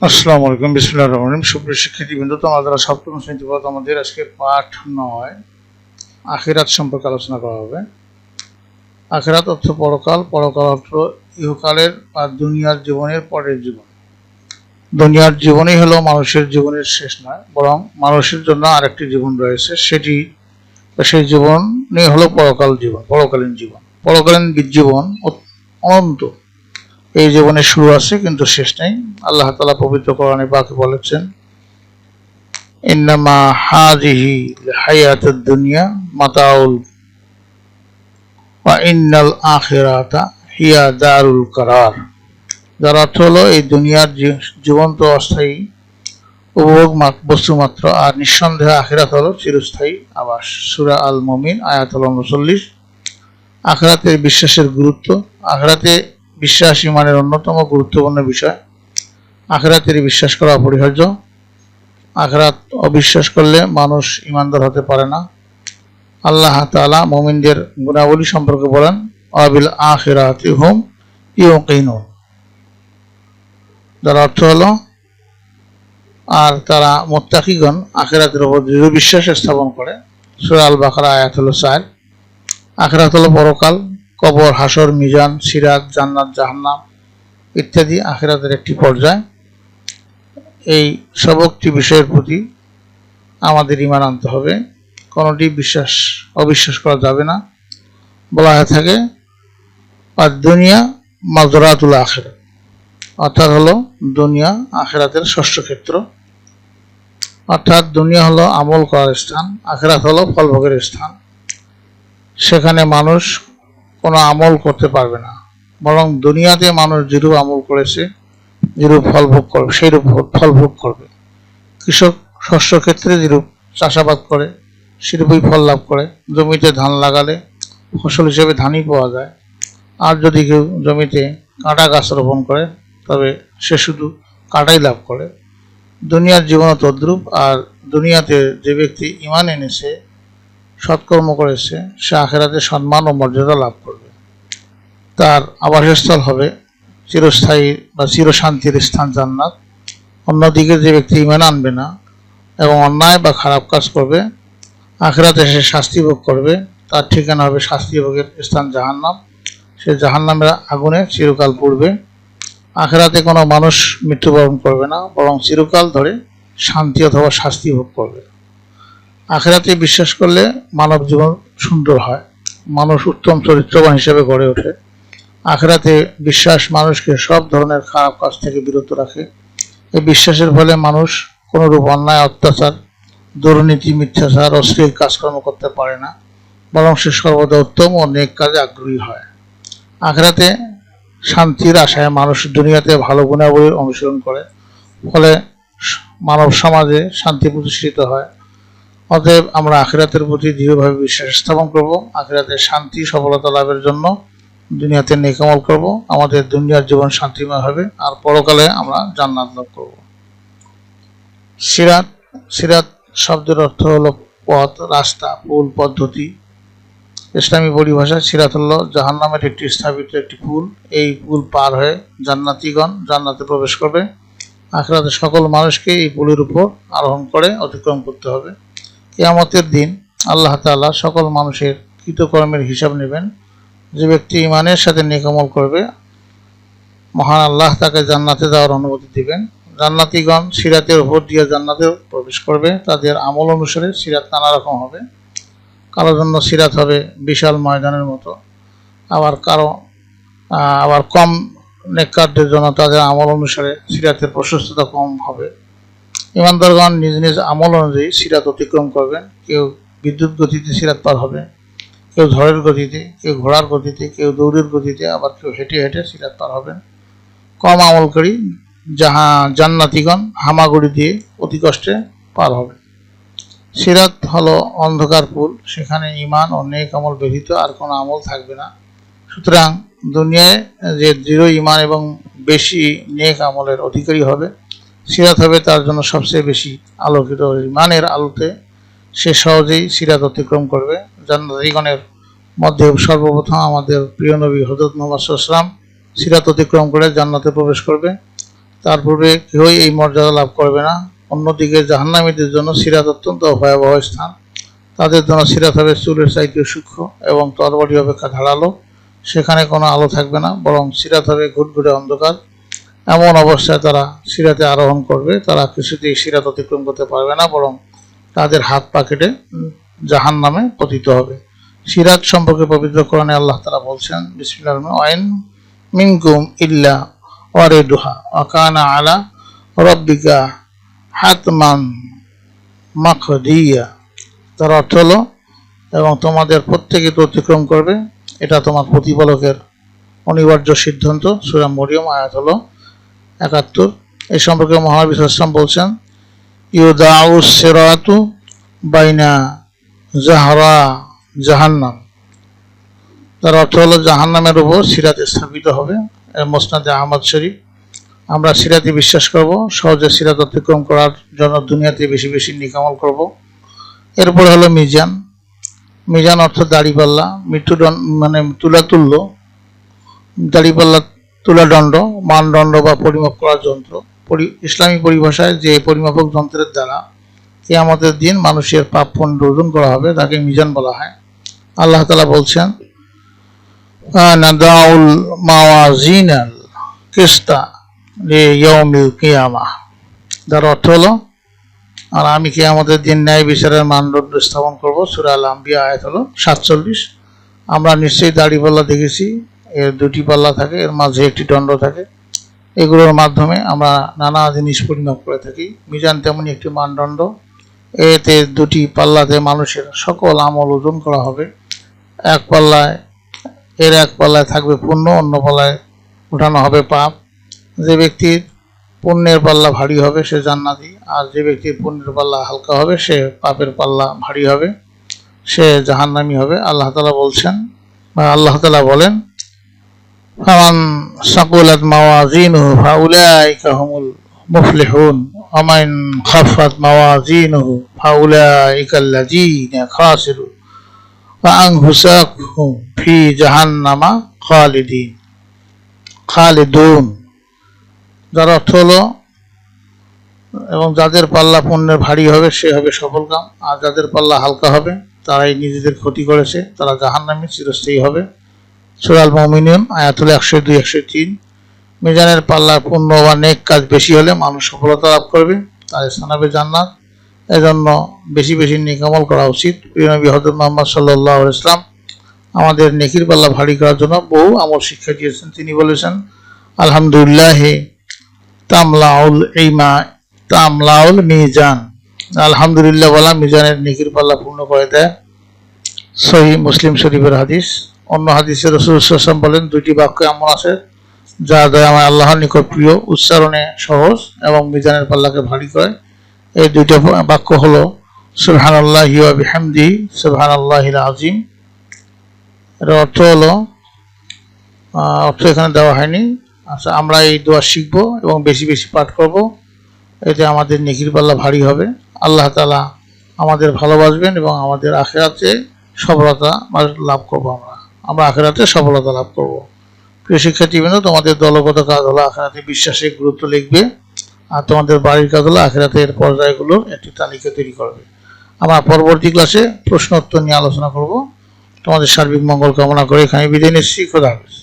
আসসালামু আলাইকুম, বিসমিল্লাহির রহমানির রহিম। সুপ্রিয় শিক্ষার্থীবৃন্দ, তোমরা সপ্তম শ্রেণীতে পড়ো, তোমাদের আজকে পাঠ 9 আখিরাত সম্পর্কে আলোচনা করা হবে। আখিরাত অর্থ পরকাল, পরকাল অর্থ ইহকালের বা দুনিয়ার জীবনের পরের জীবন। দুনিয়ার জীবনই হলো মানুষের জীবনের শেষ নয়, বরং মানুষের জন্য আরেকটি জীবন রয়েছে, সেই জীবনই হলো পরকাল জীবন, পরকালীন জীবন। পরকালীন জীবন অনন্ত। এই জীবনের শুরু আছে কিন্তু শেষ নেই। আল্লাহ তাআলা পবিত্র কোরআনে পাকে বলেছেন, ইন্নামা হাযিহি হায়াতুদ দুনিয়া মাতাউল ওয়া ইন্নাল আখিরাতা হিয়া দারুল কারার। যার অর্থ হলো, এই দুনিয়ার জীবন তো অস্থায়ী উপভোগ বস্তু মাত্র, আর নিঃসন্দেহে আখিরাত হলো চিরস্থায়ী আবাস। সূরা আল মুমিন আয়াত 39। আখিরাতের বিশ্বাসের গুরুত্ব। আখিরাতে বিশ্বাস ঈমানের অন্যতম গুরুত্বপূর্ণ বিষয়। আখিরাতের বিশ্বাস করা অপরিহার্য। আখিরাত অবিশ্বাস করলে মানুষ ঈমানদার হতে পারে না। আল্লাহ তাআলা মুমিনদের গুণাবলী সম্পর্কে বলেন, ওয়াবিল আখিরাতি হুম ইউকিনুন। যার অর্থ হলো, আর তারা মুত্তাকিগণ আখিরাতের উপর দৃঢ় বিশ্বাস স্থাপন করে। সূরা আল বাকারা আয়াত হলো 4। আখিরাত হলো পরকাল, কবর, হাসর, মিজান, সিরাত, জান্নাত, জাহান্নাম ইত্যাদি আখিরাতের একটি পর্যায়। এই সবকটি বিষয়ের প্রতি আমাদের ঈমান আনতে হবে, কোনোটি অবিশ্বাস করা যাবে না। বলা হয়ে থাকে, আর দুনিয়া মাজরাতুল আখিরাত, অর্থাৎ হলো দুনিয়া আখিরাতের ষষ্ঠ ক্ষেত্র। অর্থাৎ দুনিয়া হলো আমল করার স্থান, আখিরাত হলো ফলভোগের স্থান। সেখানে মানুষ কোনো আমল করতে পারবে না, বরং দুনিয়াতে মানুষ যেরূপ আমল করেছে, যেরূপ ফলভোগ করবে, সেইরূপ ফলভোগ করবে। কৃষক শস্য ক্ষেত্রে যেরূপ চাষাবাদ করে সেরূপই ফল লাভ করে। জমিতে ধান লাগালে ফসল হিসেবে ধানই পাওয়া যায়। আর যদি কেউ জমিতে কাঁটা গাছ রোপণ করে, তবে সে শুধু কাঁটাই লাভ করে। দুনিয়ার জীবনও তদ্রূপ। আর দুনিয়াতে যে ব্যক্তি ঈমান এনেছে, সৎকর্ম করেছে, সে আখিরাতে সম্মান ও মর্যাদা লাভ করবে। তার আবাসস্থল হবে চিরস্থায়ী বা চিরশান্তির স্থান জান্নাত। অন্যদিকে যে ব্যক্তি ঈমান আনবে না এবং অন্যায় বা খারাপ কাজ করবে, আখিরাতে সে শাস্তি ভোগ করবে। তার ঠিকানা হবে শাস্তি ভোগের স্থান জাহান্নাম। সে জাহান্নামের আগুনে চিরকাল পুড়বে। আখিরাতে কোনো মানুষ মৃত্যুবরণ করবে না, বরং চিরকাল ধরে শান্তি অথবা শাস্তি ভোগ করবে। আখিরাতে বিশ্বাস করলে মানব জীবন সুন্দর হয়, মানুষ উত্তম চরিত্রবান হিসেবে গড়ে ওঠে। আখিরাতে বিশ্বাস মানুষকে সব ধরনের খারাপ কাজ থেকে বিরত রাখে। এই বিশ্বাসের ফলে মানুষ কোনোরূপ অন্যায়, অত্যাচার, দুর্নীতি, মিথ্যাচার, অশ্লীল কাজকর্ম করতে পারে না, বরং সে সর্বদা উত্তম ও নেক কাজে আগ্রহী হয়। আখিরাতে শান্তির আশায় মানুষ দুনিয়াতে ভালো গুণাবলীর অনুসরণ করে, ফলে মানব সমাজে শান্তি প্রতিষ্ঠিত হয়। অতএব আমরা আখিরাতের প্রতি দৃঢ়ভাবে বিশ্বাস স্থাপন করব। আখিরাতের শান্তি সফলতা লাভের জন্য দুনিয়াতে নেক আমল করব। আমাদের দুনিয়ার জীবন শান্তিময় হবে, আর পরকালে আমরা জান্নাত লাভ করব। সিরাত শব্দের অর্থ হলো পথ, রাস্তা, পুল, পদ্ধতি। ইসলামী পরিভাষায় সিরাত হলো জাহান্নামের একটি স্থাপিত একটি পুল। এই পুল পার হয়ে জান্নাতীগণ জান্নাতে প্রবেশ করবে। আখিরাতে সকল মানুষকে এই পুলের উপর আরোহণ করে অতিক্রম করতে হবে। কিয়ামতের দিন আল্লাহ তাআলা সকল মানুষের কৃতকর্মের হিসাব নেবেন। যে ব্যক্তি ঈমানের সাথে নেক আমল করবে, মহান আল্লাহ তাকে জান্নাতে যাওয়ার অনুমতি দিবেন। জান্নাতীগণ সিরাতের উপর দিয়ে জান্নাতে প্রবেশ করবে। তাদের আমল অনুসারে সিরাত নানা রকম হবে। কারোর জন্য সিরাত হবে বিশাল ময়দানের মতো, আবার কম নেককারদের জন্য তাদের আমল অনুসারে সিরাতের প্রশস্ততা কম হবে। ঈমানদারগণ নিজ নিজ আমল অনুযায়ী সিরাত অতিক্রম করবেন। কেউ বিদ্যুৎ গতিতে সিরাত পার হবে, কেউ ঝড়ের গতিতে, কেউ ঘোড়ার গতিতে, কেউ দৌড়ের গতিতে, আবার কেউ হেঁটে হেঁটে সিরাত পার হবেন। কম আমলকারী জান্নাতীগণ হামাগুড়ি দিয়ে অতি কষ্টে পার হবে। সিরাত হলো অন্ধকার পুল, সেখানে ঈমান ও নেক আমল ব্যতীত আর কোনো আমল থাকবে না। সুতরাং দুনিয়ায় যে দৃঢ় ঈমান এবং বেশি নেক আমলের অধিকারী হবে, সিরাত হবে তার জন্য সবচেয়ে বেশি আলোকিত। ঈমানের আলোতে সে সহজেই সিরাত অতিক্রম করবে। জান্নাতীগণের মধ্যে সর্বপ্রথম আমাদের প্রিয় নবী হযরত মুহাম্মদ সাল্লাল্লাহু আলাইহি ওয়াসাল্লাম সিরাত অতিক্রম করে জান্নাতে প্রবেশ করবে। তার পূর্বে কেউই এই মর্যাদা লাভ করবে না। অন্যদিকে জাহান্নামীদের জন্য সিরাত অত্যন্ত ভয়াবহ স্থান। তাদের জন্য সিরাত হবে চুলের চাইতে সূক্ষ্ম এবং তরবারি অপেক্ষা ধারালো। সেখানে কোনো আলো থাকবে না, বরং সিরাত হবে ঘুটঘুটে অন্ধকার। এমন অবস্থায় তারা সিরাতে আরোহণ করবে, তারা কিছুতেই সিরাত অতিক্রম করতে পারবে না, বরং তাদের হাত পা কেটে জাহান্নামে পতিত হবে। সিরাত সম্পর্কে পবিত্র কোরআনে আল্লাহ তাআলা বলছেন, বিসমিল্লাহির রহমানির রহিম, মিনকুম ইল্লা ওয়ারিদুহা ওয়া কানা আলা রাব্বিকা হাতমান মাকদিয়া। তার অর্থ হলো, এবং তোমাদের প্রত্যেকে তো অতিক্রম করবে, এটা তোমার প্রতিপালকের অনিবার্য সিদ্ধান্ত। সূরা মরিয়ম আয়াত হলো ৭১। এই সম্পর্কে মহানবী সাল্লাল্লাহু আলাইহি ওয়াসাল্লাম বলছেন, ইউদাউস সিরাতু বাইনা জাহরা জাহান্নাম। তার অর্থ হলো জাহান্নামের উপর সিরাত স্থাপিত হবে। মুসনাদে আহমদ শরীফ। আমরা সিরাতে বিশ্বাস করব, সহজে সিরাত অতিক্রম করার জন্য দুনিয়াতে বেশি বেশি নেকামল করব। এরপর হলো মিজান। মিজান অর্থ দাড়িপাল্লা, মৃত্যুদণ্ড মানে তুলাতুল্য, দাড়িপাল্লা তুলাদণ্ড, মানদণ্ড বা পরিমাপ করার যন্ত্র। ইসলামী পরিভাষায় যে পরিমাপক যন্ত্রের দ্বারা কিয়ামতের দিন মানুষের পাপ পুণ্য ওজন করা হবে তাকে মিজান বলা হয়। আল্লাহ তাআলা বলছেন, নাদাউল মাওয়াজিনাল কিসতা লিয়াউমিল কিয়ামাহ। যার অর্থ হলো, আর আমি কিয়ামতের দিন ন্যায় বিচারের মানদণ্ড স্থাপন করব। সূরা আল আম্বিয়া আয়াত হলো ৪৭। আমরা নিশ্চয়ই দাড়িপাল্লা দেখেছি, এর দুটি পাল্লা থাকে, এর মাঝে একটি দণ্ড থাকে। এগুলোর মাধ্যমে আমরা নানা জিনিস পরিমাপ করে থাকি। মিজান তেমনি একটি মানদণ্ড। এতে দুটি পাল্লাতে মানুষের সকল আমল ওজন করা হবে। এক পাল্লায় থাকবে পুণ্য, অন্য পাল্লায় উঠানো হবে পাপ। যে ব্যক্তির পুণ্যের পাল্লা ভারী হবে সে জান্নাতি, আর যে ব্যক্তির পুণ্যের পাল্লা হালকা হবে সে পাপের পাল্লা ভারী হবে, সে জাহান্নামী হবে। আল্লাহ তাআলা বলেন, ফামান সাকুলাত মাওয়াজিনুহু ফাউলাইকা হুমুল মুফলিহুন ওয়া মান খাফাত মাওয়াজিনুহু ফাউলাইকাল্লাযীনা খাসিরু ওয়া আনফুসাহুম ফি জাহান্নামা খালিদুন। যার অর্থ হলো, এবং যাদের পাল্লা পুণ্যের ভারী হবে সে হবে সফলকাম, আর যাদের পাল্লা হালকা হবে তারাই নিজেদের ক্ষতি করেছে, তারা জাহান্নামে চিরস্থায়ী হবে। সূরা আল মুমিনুন আয়াত হলো ১০২, ১০৩। মিজানের পাল্লা পুণ্য বা নেক কাজ বেশি হলে মানুষ সফলতা লাভ করবে, তার স্থান হবে জান্নাত। এজন্য বেশি বেশি নেক আমল করা উচিত। প্রিয় নবী হযরত মুহাম্মদ সাল্লাল্লাহু আলাইহি ওয়াসাল্লাম আমাদের নেকির পাল্লা ভারী করার জন্য বহু আমল শিক্ষা দিয়েছেন। তিনি বলেছেন, আলহামদুলিল্লাহ তামলাউল মিজান। আলহামদুলিল্লাহ বলা মিজানের নেকির পাল্লা পূর্ণ করে দেয়। সহিহ মুসলিম শরীফের হাদিস। অন্য হাদিসে রাসূল সাল্লাল্লাহু আলাইহি ওয়াসাল্লাম বলেন, দুইটি বাক্য এমন আছে যা দয়াময় আল্লাহর নিকট প্রিয়, উচ্চারণে সহজ এবং মিজানের পাল্লাকে ভারী করে। এই দুইটা বাক্য হলো সুবহানাল্লাহি ওয়া বিহামদিহি সুবহানাল্লাহিল আযীম। এর অর্থ হলো, অর্থ এখানে দেওয়া হয়নি। আচ্ছা, আমরা এই দোয়া শিখব এবং বেশি বেশি পাঠ করব, এতে আমাদের নেকির পাল্লা ভারী হবে। আল্লাহ তাআলা আমাদের ভালোবাসবেন এবং আমাদের আখিরাতে সফলতা লাভ করব। আমরা আখিরাতে সফলতা লাভ করব। প্রিয় শিক্ষার্থীবৃন্দ, তোমাদের দলগত কাজ হলো আখিরাতে বিশ্বাসের গুরুত্ব লিখবে, আর তোমাদের বাড়ির কাজ হলো আখিরাতের পর্যায়গুলোর একটি তালিকা তৈরি করবে। আমরা পরবর্তী ক্লাসে প্রশ্ন উত্তর নিয়ে আলোচনা করব। তোমাদের সার্বিক মঙ্গল কামনা করে এখানে বিদায় নিচ্ছি। খোদা হাফেজ।